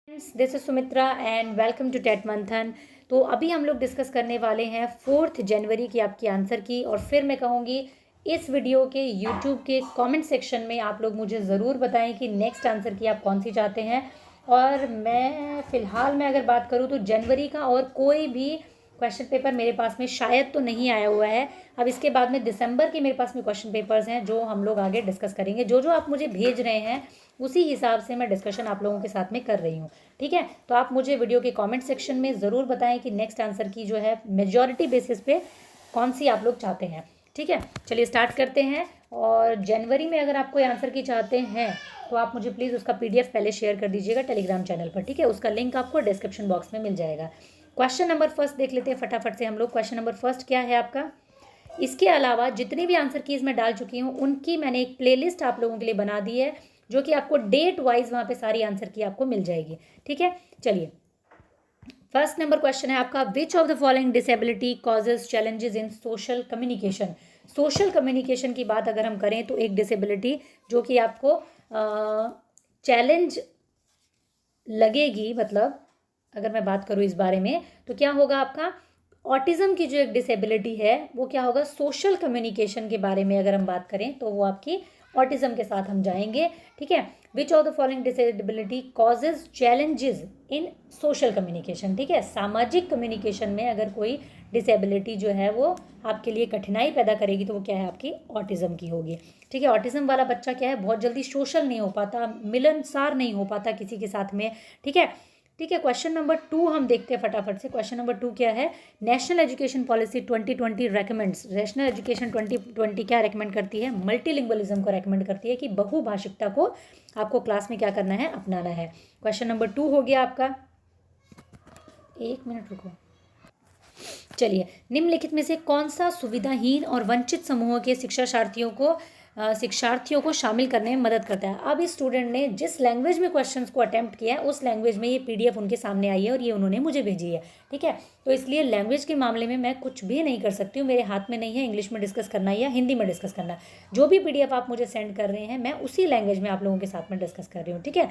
This is Sumitra and welcome to TET Manthan. तो अभी हम लोग डिस्कस करने वाले हैं 4 जनवरी की आपकी आंसर की। और फिर मैं कहूँगी इस वीडियो के यूट्यूब के कमेंट सेक्शन में आप लोग मुझे ज़रूर बताएं कि नेक्स्ट आंसर की आप कौन सी चाहते हैं। और मैं फ़िलहाल मैं अगर बात करूँ तो जनवरी का और कोई भी क्वेश्चन पेपर मेरे पास में शायद तो नहीं आया हुआ है। अब इसके बाद में दिसंबर के मेरे पास में क्वेश्चन पेपर्स हैं जो हम लोग आगे डिस्कस करेंगे। जो जो आप मुझे भेज रहे हैं उसी हिसाब से मैं डिस्कशन आप लोगों के साथ में कर रही हूँ। ठीक है, तो आप मुझे वीडियो के कमेंट सेक्शन में ज़रूर बताएं कि नेक्स्ट आंसर की जो है मेजॉरिटी बेसिस पे कौन सी आप लोग चाहते हैं। ठीक है, चलिए स्टार्ट करते हैं। और जनवरी में अगर आप कोई आंसर की चाहते हैं तो आप मुझे प्लीज़ उसका पीडीएफ पहले शेयर कर दीजिएगा टेलीग्राम चैनल पर। ठीक है, उसका लिंक आपको डिस्क्रिप्शन बॉक्स में मिल जाएगा। क्वेश्चन नंबर फर्स्ट देख लेते हैं फटाफट से हम लोग। क्वेश्चन नंबर फर्स्ट क्या है आपका? इसके अलावा जितनी भी आंसर कीज मैं डाल चुकी हूँ उनकी मैंने एक प्लेलिस्ट आप लोगों के लिए बना दी है जो कि आपको डेट वाइज वहाँ पे सारी आंसर की आपको मिल जाएगी। ठीक है, चलिए फर्स्ट नंबर क्वेश्चन है आपका, विच of the following disability causes challenges in social communication. Social communication की बात अगर हम करें तो एक डिसेबिलिटी जो कि आपको चैलेंज लगेगी, मतलब अगर मैं बात करूँ इस बारे में तो क्या होगा आपका ऑटिज्म की जो एक डिसेबिलिटी है वो क्या होगा सोशल कम्युनिकेशन के बारे में अगर हम बात करें तो वो आपकी ऑटिज्म के साथ हम जाएंगे। ठीक है, which of the following disability causes challenges in social communication. ठीक है, सामाजिक कम्युनिकेशन में अगर कोई डिसेबिलिटी जो है वो आपके लिए कठिनाई पैदा करेगी तो वो क्या है आपकी ऑटिज्म की होगी। ठीक है, ऑटिज्म वाला बच्चा क्या है बहुत जल्दी सोशल नहीं हो पाता, मिलनसार नहीं हो पाता किसी के साथ में। ठीक है, ठीक है, क्वेश्चन नंबर 2 हम देखते हैं फटाफट से। क्वेश्चन नंबर 2 क्या है? National education policy 2020 recommends, national education 2020 क्या रेकमेंड करती है? मल्टीलिंगुअलिज्म को रेकमेंड करती है कि बहुभाषिकता को आपको क्लास में क्या करना है, अपनाना है। क्वेश्चन नंबर 2 हो गया आपका। एक मिनट रुको। चलिए, निम्नलिखित में से कौन सा सुविधाहीन और वंचित समूहों के शिक्षार्थियों को शामिल करने में मदद करता है? अब इस स्टूडेंट ने जिस लैंग्वेज में क्वेश्चंस को अटेम्प्ट किया है उस लैंग्वेज में ये पीडीएफ उनके सामने आई है और ये उन्होंने मुझे भेजी है। ठीक है, तो इसलिए लैंग्वेज के मामले में मैं कुछ भी नहीं कर सकती हूँ, मेरे हाथ में नहीं है इंग्लिश में डिस्कस करना या हिंदी में डिस्कस करना। जो भी पीडीएफ आप मुझे सेंड कर रहे हैं मैं उसी लैंग्वेज में आप लोगों के साथ में डिस्कस कर रही हूँ। ठीक है,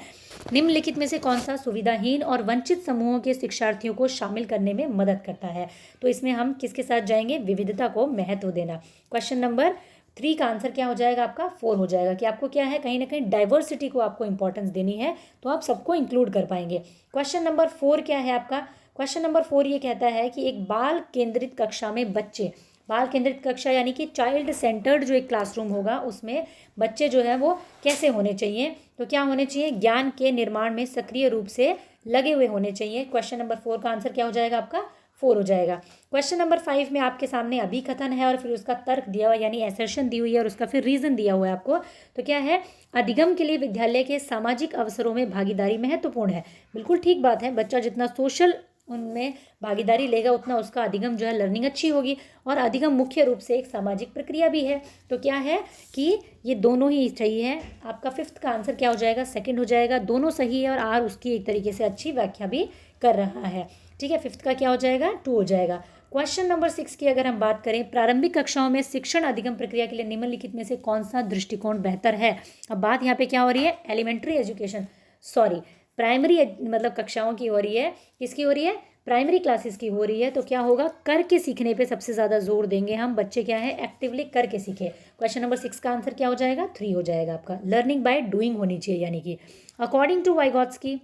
निम्नलिखित में से कौन सा सुविधाहीन और वंचित समूहों के शिक्षार्थियों को शामिल करने में मदद करता है? तो इसमें हम किसके साथ जाएंगे? विविधता को महत्व देना। क्वेश्चन नंबर 3 का आंसर क्या हो जाएगा आपका? 4 हो जाएगा कि आपको क्या है कहीं ना कहीं डाइवर्सिटी को आपको इंपॉर्टेंस देनी है तो आप सबको इंक्लूड कर पाएंगे। क्वेश्चन नंबर 4 क्या है आपका? क्वेश्चन नंबर 4 ये कहता है कि एक बाल केंद्रित कक्षा में बच्चे, बाल केंद्रित कक्षा यानी कि चाइल्ड सेंटर्ड जो एक क्लासरूम होगा उसमें बच्चे जो है वो कैसे होने चाहिए? तो क्या होने चाहिए? ज्ञान के निर्माण में सक्रिय रूप से लगे हुए होने चाहिए। क्वेश्चन नंबर 4 का आंसर क्या हो जाएगा आपका? 4 हो जाएगा। क्वेश्चन नंबर 5 में आपके सामने अभिकथन है और फिर उसका तर्क दिया हुआ यानी एसर्शन दी हुई है और उसका फिर रीजन दिया हुआ है आपको। तो क्या है? अधिगम के लिए विद्यालय के सामाजिक अवसरों में भागीदारी महत्वपूर्ण है। बिल्कुल ठीक बात है, बच्चा जितना सोशल उनमें भागीदारी लेगा उतना उसका अधिगम जो है लर्निंग अच्छी होगी। और अधिगम मुख्य रूप से एक सामाजिक प्रक्रिया भी है। तो क्या है कि ये दोनों ही सही है। आपका 5th का आंसर क्या हो जाएगा? 2nd हो जाएगा। दोनों सही है और आर उसकी एक तरीके से अच्छी व्याख्या भी कर रहा है। ठीक है, 5th का क्या हो जाएगा? 2 हो जाएगा। क्वेश्चन नंबर 6 की अगर हम बात करें, प्रारंभिक कक्षाओं में शिक्षण अधिगम प्रक्रिया के लिए निम्नलिखित में से कौन सा दृष्टिकोण बेहतर है? अब बात यहाँ पे क्या हो रही है? एलिमेंट्री एजुकेशन, सॉरी प्राइमरी मतलब कक्षाओं की हो रही है। किसकी हो रही है? प्राइमरी क्लासेस की हो रही है। तो क्या होगा? करके सीखने पे सबसे ज़्यादा जोर देंगे हम। बच्चे क्या है? एक्टिवली करके सीखे। क्वेश्चन नंबर 6 का आंसर क्या हो जाएगा? 3 हो जाएगा आपका। लर्निंग बाय डूइंग होनी चाहिए यानी कि according to Vygotsky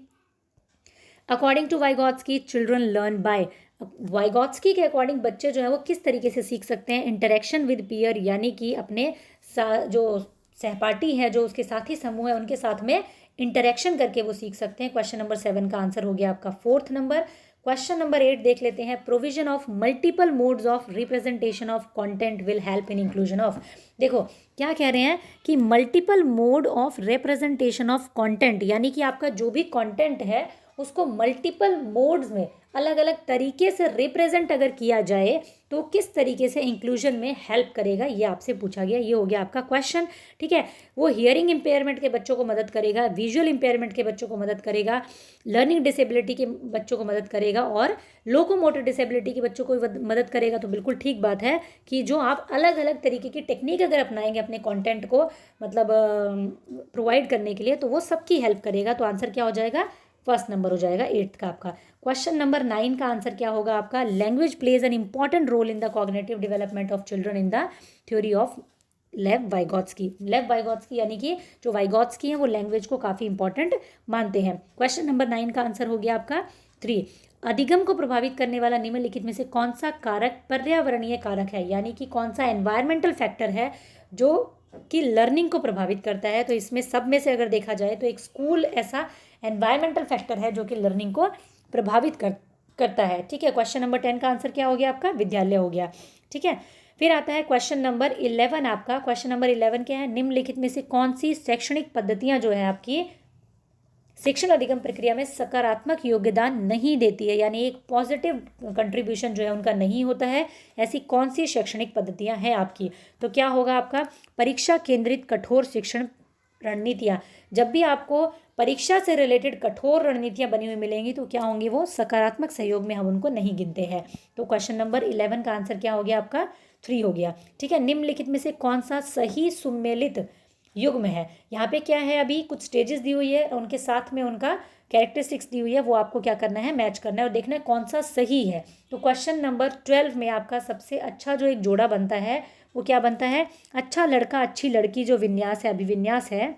children learn by. Vygotsky के अकॉर्डिंग बच्चे जो है वो किस तरीके से सीख सकते हैं? इंटरेक्शन विद पीयर यानी कि अपने जो सहपाठी हैं, जो उसके साथी समूह है उनके साथ में इंटरेक्शन करके वो सीख सकते हैं। क्वेश्चन नंबर 7 का आंसर हो गया आपका 4th नंबर। क्वेश्चन नंबर 8 देख लेते हैं, provision of multiple modes of representation of content will help in inclusion of. देखो क्या कह रहे हैं कि multiple mode of representation of content यानी कि आपका जो भी कंटेंट है उसको मल्टीपल मोड्स में अलग अलग तरीके से रिप्रेजेंट अगर किया जाए तो किस तरीके से इंक्लूजन में हेल्प करेगा, ये आपसे पूछा गया। ये हो गया आपका क्वेश्चन। ठीक है, वो हियरिंग इम्पेयरमेंट के बच्चों को मदद करेगा, विजुअल इम्पेयरमेंट के बच्चों को मदद करेगा, लर्निंग डिसेबिलिटी के बच्चों को मदद करेगा और लोकोमोटर डिसेबिलिटी के बच्चों को मदद करेगा। तो बिल्कुल ठीक बात है कि जो आप अलग अलग तरीके की टेक्निक अगर अपनाएंगे अपने कॉन्टेंट को मतलब प्रोवाइड करने के लिए तो वो सबकी हेल्प करेगा। तो आंसर क्या हो जाएगा? फर्स्ट नंबर हो जाएगा 8th का आपका। क्वेश्चन नंबर 9 का आंसर क्या होगा आपका, language plays an important role in the cognitive development of children in the theory of Lev Vygotsky. लेव वाइगॉत्स्की यानी कि जो वाइगॉत्स्की हैं वो लैंग्वेज को काफ़ी इंपॉर्टेंट मानते हैं। क्वेश्चन नंबर 9 का आंसर हो गया आपका 3। अधिगम को प्रभावित करने वाला निम्नलिखित में से कौन सा कारक पर्यावरणीय कारक है, यानी कि कौन सा एनवायरमेंटल फैक्टर है जो कि लर्निंग को प्रभावित करता है। तो इसमें सब में से अगर देखा जाए तो एक स्कूल ऐसा एनवायरमेंटल फैक्टर है जो कि लर्निंग को प्रभावित करता है। ठीक है, क्वेश्चन नंबर 10 का आंसर क्या हो गया आपका, विद्यालय हो गया। ठीक है, फिर आता है क्वेश्चन नंबर 11 आपका। क्वेश्चन नंबर 11 क्या है, निम्नलिखित में से कौन सी शैक्षणिक पद्धतियां जो है आपकी शिक्षण अधिगम प्रक्रिया में सकारात्मक योगदान नहीं देती है, यानी एक पॉजिटिव कंट्रीब्यूशन जो है उनका नहीं होता है, ऐसी कौन सी शैक्षणिक पद्धतियां हैं आपकी। तो क्या होगा आपका, परीक्षा केंद्रित कठोर शिक्षण रणनीतियाँ। जब भी आपको परीक्षा से रिलेटेड कठोर रणनीतियाँ बनी हुई मिलेंगी तो क्या होंगी, वो सकारात्मक सहयोग में हम उनको नहीं गिनते हैं। तो क्वेश्चन नंबर 11 का आंसर क्या हो गया आपका, 3 हो गया। ठीक है, निम्नलिखित में से कौन सा सही सुमेलित युग्म है। यहाँ पे क्या है, अभी कुछ स्टेजेस दी हुई है और उनके साथ में उनका कैरेक्टरिस्टिक्स दी हुई है, वो आपको क्या करना है, मैच करना है और देखना है कौन सा सही है। तो क्वेश्चन नंबर 12 में आपका सबसे अच्छा जो एक जोड़ा बनता है वो क्या बनता है, अच्छा लड़का अच्छी लड़की जो विन्यास है, अभिविन्यास है,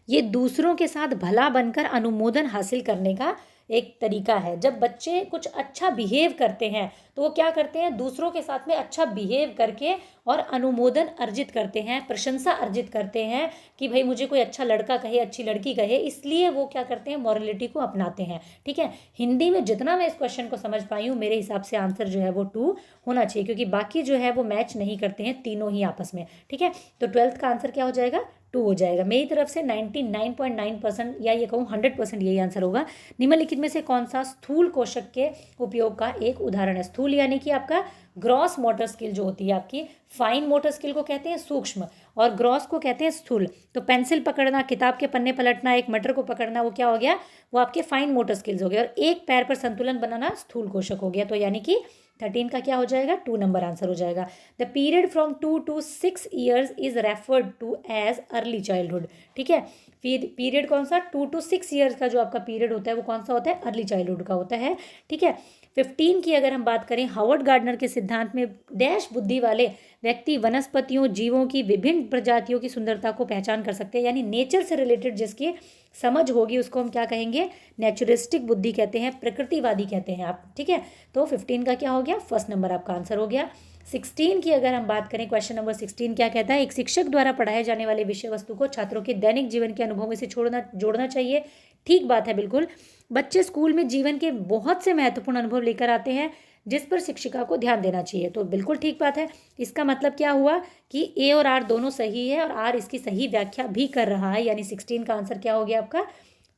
ये दूसरों के साथ भला बनकर अनुमोदन हासिल करने का एक तरीका है। जब बच्चे कुछ अच्छा बिहेव करते हैं तो वो क्या करते हैं, दूसरों के साथ में अच्छा बिहेव करके और अनुमोदन अर्जित करते हैं, प्रशंसा अर्जित करते हैं कि भाई मुझे कोई अच्छा लड़का कहे, अच्छी लड़की कहे, इसलिए वो क्या करते हैं, मॉरलिटी को अपनाते हैं। ठीक है, हिंदी में जितना मैं इस क्वेश्चन को समझ पाई हूँ मेरे हिसाब से आंसर जो है वो 2 होना चाहिए, क्योंकि बाकी जो है वो मैच नहीं करते हैं तीनों ही आपस में। ठीक है, तो 12th का आंसर क्या हो जाएगा, 2 हो जाएगा। मेरी तरफ से 99.9% या ये कहूँ 100% यही आंसर होगा। निम्नलिखित में से कौन सा स्थूल कोशक के उपयोग का एक उदाहरण है। स्थूल यानी कि आपका ग्रॉस मोटर स्किल जो होती है आपकी, फाइन मोटर स्किल को कहते हैं सूक्ष्म और ग्रॉस को कहते हैं स्थूल। तो पेंसिल पकड़ना, किताब के पन्ने पलटना, एक मटर को पकड़ना, वो क्या हो गया, वो आपके फाइन मोटर स्किल्स हो गए, और एक पैर पर संतुलन बनाना स्थूल कोशक हो गया। तो यानी कि 13 का क्या हो जाएगा, 2 नंबर आंसर हो जाएगा। The period from 2 to 6 years is referred to as early childhood. ठीक है, पीरियड कौन सा, 2 to 6 ईयर्स का जो आपका पीरियड होता है वो कौन सा होता है, अर्ली चाइल्डहुड का होता है। ठीक है, 15 की अगर हम बात करें, हार्वर्ड गार्डनर के सिद्धांत में डैश बुद्धि वाले व्यक्ति वनस्पतियों जीवों की विभिन्न प्रजातियों की सुंदरता को पहचान कर सकते हैं, यानी नेचर से रिलेटेड जिसकी समझ होगी उसको हम क्या कहेंगे, नेचुरिस्टिक बुद्धि कहते हैं, प्रकृतिवादी कहते हैं आप। ठीक है, तो 15 का क्या हो गया, फर्स्ट नंबर आपका आंसर हो गया। 16 की अगर हम बात करें, क्वेश्चन नंबर 16 क्या कहता है, एक शिक्षक द्वारा पढ़ाए जाने वाले विषय वस्तु को छात्रों के दैनिक जीवन के अनुभव में से जोड़ना चाहिए। ठीक बात है, बिल्कुल। बच्चे स्कूल में जीवन के बहुत से महत्वपूर्ण अनुभव लेकर आते हैं जिस पर शिक्षिका को ध्यान देना चाहिए। तो बिल्कुल ठीक बात है। इसका मतलब क्या हुआ कि ए और आर दोनों सही है और आर इसकी सही व्याख्या भी कर रहा है, यानी 16 का आंसर क्या हो गया आपका,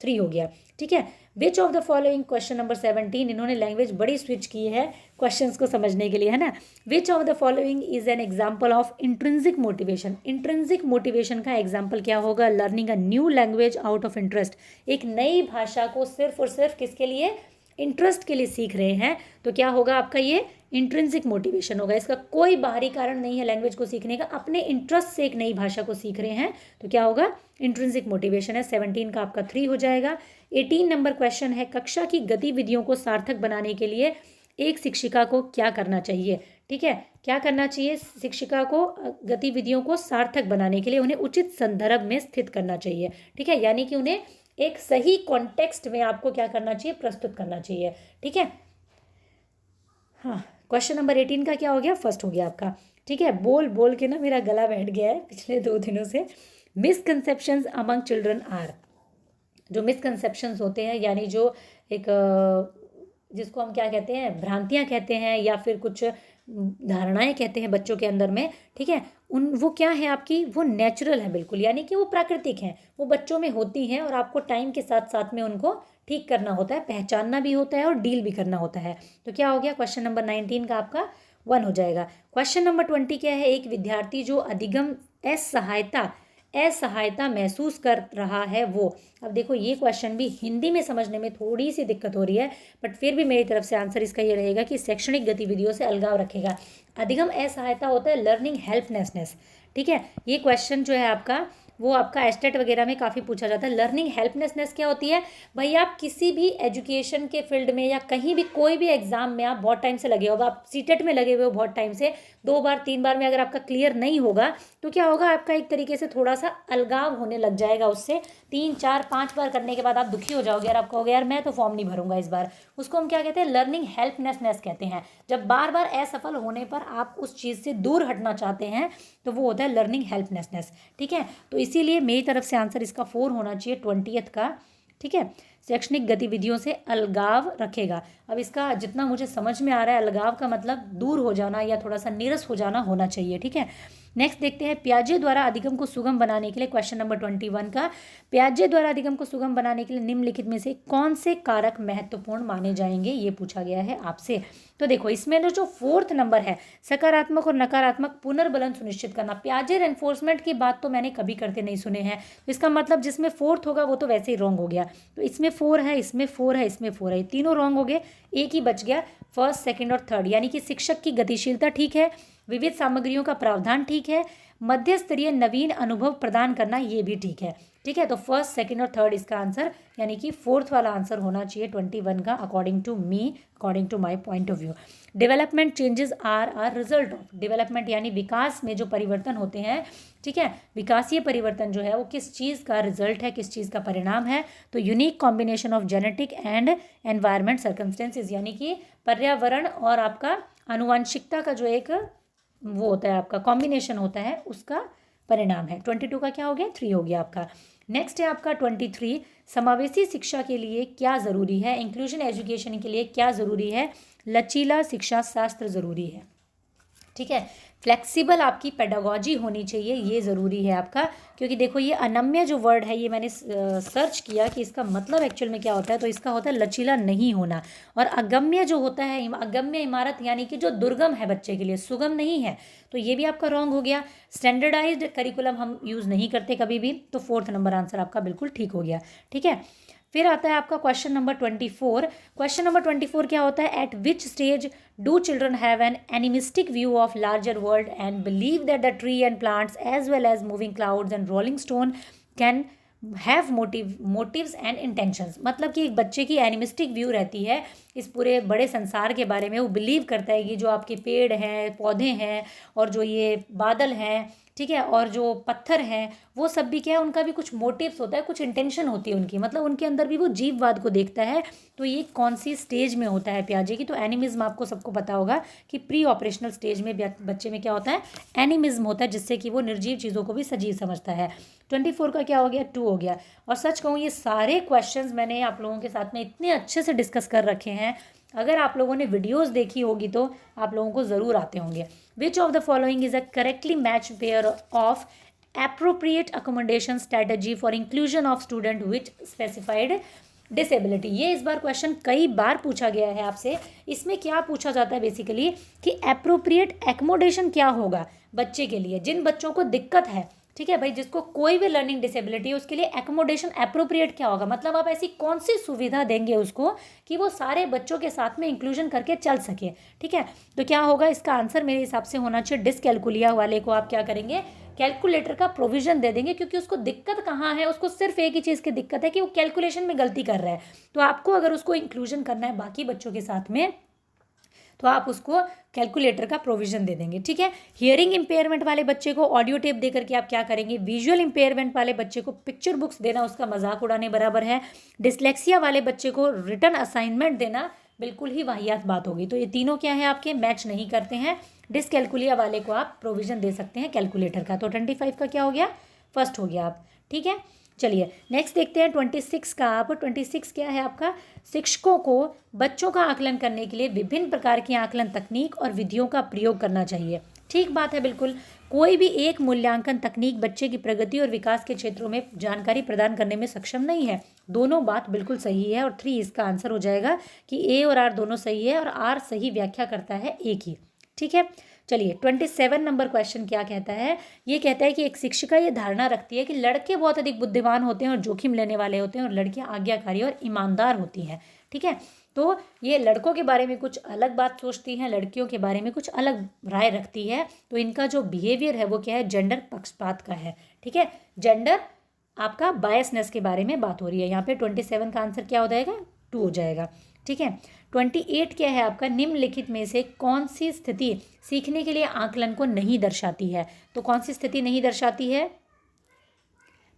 3 हो गया। ठीक है, which of the following, question number 17, इन्होंने लैंग्वेज बड़ी स्विच की है क्वेश्चंस को समझने के लिए, है ना। विच of the following is an example of intrinsic motivation. Intrinsic motivation का एग्जाम्पल क्या होगा, learning a new language out of interest. एक नई भाषा को सिर्फ और सिर्फ किसके लिए, इंटरेस्ट के लिए सीख रहे हैं, तो क्या होगा आपका, ये इंट्रिंसिक मोटिवेशन होगा। इसका कोई बाहरी कारण नहीं है लैंग्वेज को सीखने का, अपने इंटरेस्ट से एक नई भाषा को सीख रहे हैं, तो क्या होगा, इंट्रिंसिक मोटिवेशन है। 17 का आपका 3 हो जाएगा। 18 नंबर क्वेश्चन है, कक्षा की गतिविधियों को सार्थक बनाने के लिए एक शिक्षिका को क्या करना चाहिए। ठीक है, क्या करना चाहिए, शिक्षिका को गतिविधियों को सार्थक बनाने के लिए उन्हें उचित संदर्भ में स्थित करना चाहिए। ठीक है, यानी कि उन्हें एक सही कॉन्टेक्स्ट में आपको क्या करना चाहिए, प्रस्तुत करना चाहिए। ठीक है, हाँ, क्वेश्चन नंबर 18 का क्या हो गया, फर्स्ट हो गया आपका। ठीक है, बोल बोल के ना मेरा गला बैठ गया है पिछले 2 दिनों से। मिसकंसेप्शंस अमंग चिल्ड्रन आर, जो मिसकंसेप्शंस होते हैं, यानी जो एक जिसको हम क्या कहते हैं, भ्रांतियाँ कहते हैं या फिर कुछ धारणाएं कहते हैं बच्चों के अंदर में। ठीक है, वो क्या है आपकी, वो नेचुरल है बिल्कुल, यानी कि वो प्राकृतिक हैं, वो बच्चों में होती हैं और आपको टाइम के साथ साथ में उनको ठीक करना होता है, पहचानना भी होता है और डील भी करना होता है। तो क्या हो गया, क्वेश्चन नंबर 19 का आपका 1 हो जाएगा। क्वेश्चन नंबर 20 क्या है, एक विद्यार्थी जो अधिगम असहायता महसूस कर रहा है वो। अब देखो ये क्वेश्चन भी हिंदी में समझने में थोड़ी सी दिक्कत हो रही है, बट फिर भी मेरी तरफ से आंसर इसका ये रहेगा कि शैक्षणिक गतिविधियों से अलगाव रखेगा। अधिगम असहायता होता है लर्निंग हेल्पलेसनेस। ठीक है, ये क्वेश्चन जो है आपका वो आपका एस्टेट वगैरह में काफ़ी पूछा जाता है। लर्निंग हेल्पलेसनेस क्या होती है? भाई आप किसी भी एजुकेशन के फील्ड में या कहीं भी कोई भी एग्जाम में आप बहुत टाइम से लगे हो, अब आप सीटेट में लगे हुए हो बहुत टाइम से, 2 बार 3 बार में अगर आपका क्लियर नहीं होगा तो क्या होगा, आपका एक तरीके से थोड़ा सा अलगाव होने लग जाएगा उससे। 3 4 5 बार करने के बाद आप दुखी हो जाओगे और आप कहोगे यार मैं तो फॉर्म नहीं भरूंगा इस बार। उसको हम क्या कहते हैं? लर्निंग हेल्पलेसनेस कहते हैं। जब बार बार असफल होने पर आप उस चीज़ से दूर हटना चाहते हैं तो वो होता है लर्निंग हेल्पलेसनेस। ठीक है, तो इसीलिए मेरी तरफ से आंसर इसका 4 होना चाहिए 20th का। ठीक है, शैक्षणिक गतिविधियों से अलगाव रखेगा। अब इसका जितना मुझे समझ में आ रहा है, अलगाव का मतलब दूर हो जाना या थोड़ा सा नीरस हो जाना होना चाहिए। ठीक है, नेक्स्ट देखते हैं पियाजे द्वारा अधिगम को सुगम बनाने के लिए, क्वेश्चन नंबर 21 का। पियाजे द्वारा अधिगम को सुगम बनाने के लिए निम्नलिखित में से कौन से कारक महत्वपूर्ण माने जाएंगे, ये पूछा गया है आपसे। तो देखो इसमें जो 4th नंबर है, सकारात्मक और नकारात्मक पुनर्बलन सुनिश्चित करना। पियाजे एनफोर्समेंट की बात तो मैंने कभी करते नहीं सुने हैं, तो इसका मतलब जिसमें 4th होगा वो तो वैसे ही रॉन्ग हो गया। तो इसमें 4 है, इसमें 4 है, इसमें 4 है, तीनों रॉन्ग हो गए, एक ही बच गया, फर्स्ट सेकंड और थर्ड। यानी कि शिक्षक की गतिशीलता ठीक है, विविध सामग्रियों का प्रावधान ठीक है, मध्य स्तरीय नवीन अनुभव प्रदान करना ये भी ठीक है। ठीक है, तो फर्स्ट सेकंड और थर्ड इसका आंसर, यानी कि 4th वाला आंसर होना चाहिए 21 का, according to me, according to my point of view. Development changes are result of, development यानी विकास में जो परिवर्तन होते हैं, ठीक है, विकासीय परिवर्तन जो है वो किस चीज़ का रिजल्ट है, किस चीज़ का परिणाम है? तो unique combination of genetic and environment circumstances, यानी कि पर्यावरण और आपका आनुवंशिकता का जो एक वो होता है, आपका कॉम्बिनेशन होता है, उसका परिणाम है। 22 का क्या हो गया? 3 हो गया आपका। नेक्स्ट है आपका 23, समावेशी शिक्षा के लिए क्या ज़रूरी है, इंक्लूजन एजुकेशन के लिए क्या ज़रूरी है? लचीला शिक्षा शास्त्र ज़रूरी है। ठीक है, फ्लेक्सिबल आपकी पेडागॉजी होनी चाहिए, ये ज़रूरी है आपका, क्योंकि देखो ये अनम्य जो वर्ड है ये मैंने सर्च किया कि इसका मतलब एक्चुअल में क्या होता है, तो इसका होता है लचीला नहीं होना। और अगम्य जो होता है, अगम्य इमारत यानी कि जो दुर्गम है बच्चे के लिए, सुगम नहीं है, तो ये भी आपका रॉन्ग हो गया। स्टैंडर्डाइज्ड करिकुलम हम यूज़ नहीं करते कभी भी, तो 4th नंबर आंसर आपका बिल्कुल ठीक हो गया। ठीक है, फिर आता है आपका क्वेश्चन नंबर 24। क्वेश्चन नंबर 24 क्या होता है? At which stage do children have an animistic view of larger world and believe that the tree and plants as well as moving clouds and rolling stone can have motives and intentions. मतलब कि एक बच्चे की animistic view रहती है इस पूरे बड़े संसार के बारे में। वो बिलीव करता है कि जो आपके पेड़ हैं, पौधे हैं, और जो ये बादल हैं, ठीक है, और जो पत्थर हैं, वो सब भी क्या है, उनका भी कुछ मोटिव्स होता है, कुछ इंटेंशन होती है उनकी, मतलब उनके अंदर भी वो जीववाद को देखता है। तो ये कौन सी स्टेज में होता है पियाजे की? तो एनिमिज्म आपको सबको पता होगा कि प्री ऑपरेशनल स्टेज में बच्चे में क्या होता है? एनिमिज्म होता है, जिससे कि वो निर्जीव चीज़ों को भी सजीव समझता है। 24 का क्या हो गया? 2 हो गया। और सच कहूँ ये सारे क्वेश्चंस मैंने आप लोगों के साथ में इतने अच्छे से डिस्कस कर रखे हैं, अगर आप लोगों ने वीडियोस देखी होगी तो आप लोगों को ज़रूर आते होंगे। विच of the following is a correctly match pair of appropriate accommodation strategy for inclusion of student with specified disability? ये इस बार क्वेश्चन कई बार पूछा गया है आपसे। इसमें क्या पूछा जाता है बेसिकली कि एप्रोप्रिएट एकोमोडेशन क्या होगा बच्चे के लिए, जिन बच्चों को दिक्कत है, ठीक है भाई, जिसको कोई भी लर्निंग डिसेबिलिटी है, उसके लिए एकोमोडेशन एप्रोप्रिएट क्या होगा, मतलब आप ऐसी कौन सी सुविधा देंगे उसको कि वो सारे बच्चों के साथ में इंक्लूजन करके चल सके। ठीक है, तो क्या होगा इसका आंसर मेरे हिसाब से होना चाहिए डिसकैलकुलिया वाले को आप क्या करेंगे? कैलकुलेटर का प्रोविजन दे देंगे, क्योंकि उसको दिक्कत कहाँ है, उसको सिर्फ एक ही चीज़ की दिक्कत है कि वो कैलकुलेशन में गलती कर रहा है। तो आपको अगर उसको इंक्लूजन करना है बाकी बच्चों के साथ में, तो आप उसको कैलकुलेटर का प्रोविजन दे देंगे। ठीक है, हियरिंग इम्पेयरमेंट वाले बच्चे को ऑडियो टेप देकर के आप क्या करेंगे? विजुअल इम्पेयरमेंट वाले बच्चे को पिक्चर बुक्स देना उसका मजाक उड़ाने बराबर है। डिसलेक्सिया वाले बच्चे को रिटर्न असाइनमेंट देना बिल्कुल ही वाहियात बात होगी। तो ये तीनों क्या है आपके? मैच नहीं करते हैं। डिसकैलकुलिया वाले को आप प्रोविजन दे सकते हैं कैलकुलेटर का। तो 25 का क्या हो गया? फर्स्ट हो गया आप। ठीक है, चलिए नेक्स्ट देखते हैं 26 का। आप 26 क्या है आपका? शिक्षकों को बच्चों का आकलन करने के लिए विभिन्न प्रकार की आकलन तकनीक और विधियों का प्रयोग करना चाहिए। ठीक बात है, बिल्कुल। कोई भी एक मूल्यांकन तकनीक बच्चे की प्रगति और विकास के क्षेत्रों में जानकारी प्रदान करने में सक्षम नहीं है। दोनों बात बिल्कुल सही है, और 3 इसका आंसर हो जाएगा कि ए और आर दोनों सही है, और आर सही व्याख्या करता है ए की। ठीक है, चलिए 27 नंबर क्वेश्चन क्या कहता है? ये कहता है कि एक शिक्षिका ये धारणा रखती है कि लड़के बहुत अधिक बुद्धिमान होते हैं और जोखिम लेने वाले होते हैं, और लड़कियां आज्ञाकारी और ईमानदार होती हैं। ठीक है, तो ये लड़कों के बारे में कुछ अलग बात सोचती हैं, लड़कियों के बारे में कुछ अलग राय रखती है। तो इनका जो बिहेवियर है वो क्या है? जेंडर पक्षपात का है। ठीक है। जेंडर आपका बायसनेस के बारे में बात हो रही है। यहाँ पे 27 का आंसर क्या हो जाएगा, 2 हो जाएगा। ठीक है। 28 क्या है आपका, निम्नलिखित में से कौन सी स्थिति सीखने के लिए आकलन को नहीं दर्शाती है। तो कौन सी स्थिति नहीं दर्शाती है,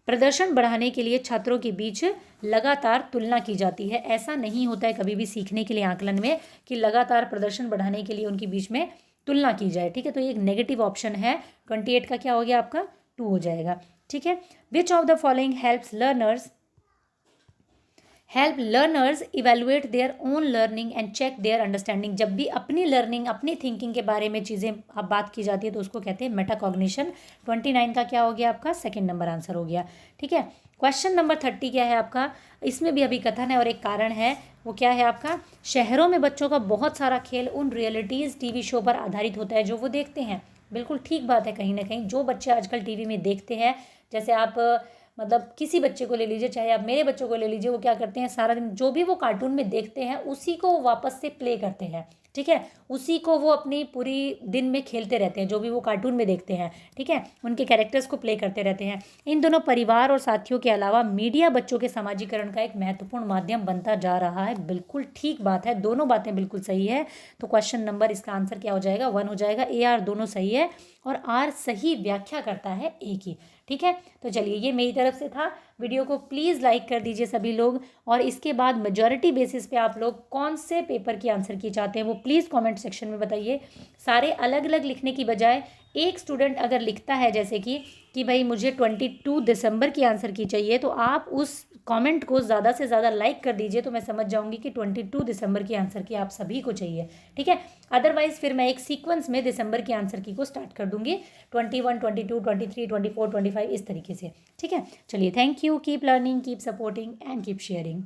प्रदर्शन बढ़ाने के लिए छात्रों के बीच लगातार तुलना की जाती है। ऐसा नहीं होता है कभी भी सीखने के लिए आकलन में कि लगातार प्रदर्शन बढ़ाने के लिए उनके बीच में तुलना की जाए। ठीक है, तो ये एक नेगेटिव ऑप्शन है। 28 का क्या हो गया आपका, 2 हो जाएगा। ठीक है। Which of the following help learners evaluate their own learning and check their understanding. जब भी अपनी लर्निंग, अपनी थिंकिंग के बारे में चीज़ें अब बात की जाती है तो उसको कहते हैं मेटाकॉग्निशन। 29 का क्या हो गया आपका, सेकंड नंबर आंसर हो गया। ठीक है। क्वेश्चन नंबर 30 क्या है आपका, इसमें भी अभी कथन है और एक कारण है। वो क्या है आपका, शहरों में बच्चों का बहुत सारा खेल उन रियलिटीज़ टीवी शो पर आधारित होता है जो वो देखते हैं। बिल्कुल ठीक बात है। कहीं ना कहीं जो बच्चे आजकल टीवी में देखते हैं, जैसे आप मतलब किसी बच्चे को ले लीजिए, चाहे आप मेरे बच्चों को ले लीजिए, वो क्या करते हैं, सारा दिन जो भी वो कार्टून में देखते हैं उसी को वो वापस से प्ले करते हैं। ठीक है, उसी को वो अपनी पूरी दिन में खेलते रहते हैं, जो भी वो कार्टून में देखते हैं। ठीक है, उनके कैरेक्टर्स को प्ले करते रहते हैं। इन दोनों परिवार और साथियों के अलावा मीडिया बच्चों के समाजीकरण का एक महत्वपूर्ण माध्यम बनता जा रहा है। बिल्कुल ठीक बात है, दोनों बातें बिल्कुल सही है। तो क्वेश्चन नंबर, इसका आंसर क्या हो जाएगा, 1 हो जाएगा। ए आर दोनों सही है और आर सही व्याख्या करता है ए की। ठीक है, तो चलिए ये मेरी तरफ से था। वीडियो को प्लीज़ लाइक कर दीजिए सभी लोग, और इसके बाद मेजॉरिटी बेसिस पे आप लोग कौन से पेपर की आंसर की चाहते हैं वो प्लीज़ कमेंट सेक्शन में बताइए। सारे अलग अलग लिखने की बजाय एक स्टूडेंट अगर लिखता है जैसे कि भाई मुझे 22 दिसंबर की आंसर की चाहिए, तो आप उस कमेंट को ज़्यादा से ज़्यादा लाइक कर दीजिए, तो मैं समझ जाऊंगी कि 22 दिसंबर की आंसर की आप सभी को चाहिए। ठीक है, अदरवाइज़ फिर मैं एक सीक्वेंस में दिसंबर की आंसर की को स्टार्ट कर दूंगी, 21, 22, 23, 24, 25 इस तरीके से। ठीक है, चलिए, thank you, keep learning, keep supporting and keep sharing.